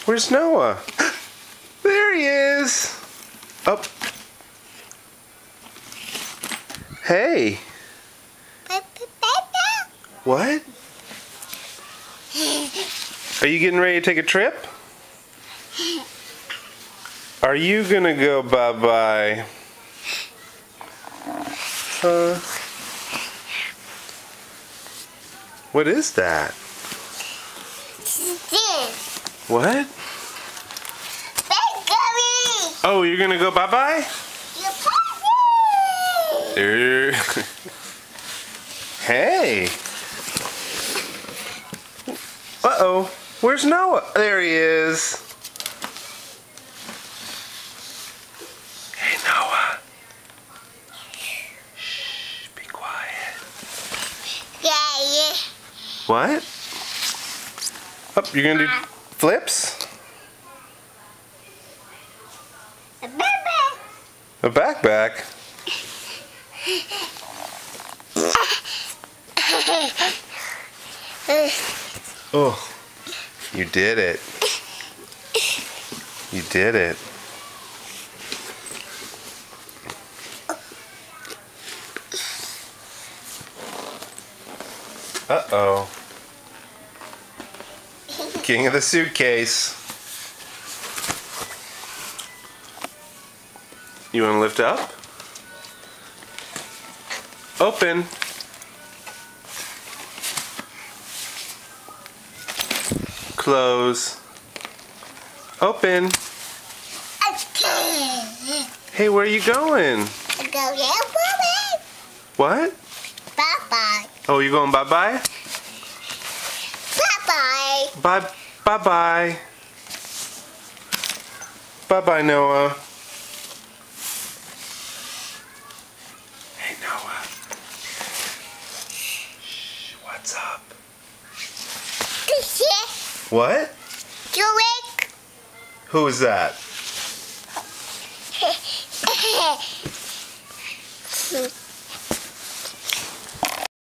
Where's Noah? There he is. Up. Hey. What? Are you getting ready to take a trip? Are you gonna go bye-bye? What is that? What? Oh, you're gonna go bye-bye? Hey. Uh-oh. Where's Noah? There he is. Hey, Noah. Shh, be quiet. Yeah. What? Oh, you're gonna do flips? A backpack? Oh, you did it. You did it. Uh-oh. King of the suitcase. You want to lift up? Open. Close. Open. Hey, where are you going? What? Bye-bye. Oh, you going bye-bye? Bye-bye. Bye-bye. Bye-bye, Noah. Hey, Noah. Shh, what's up? What? Drink. Who is that?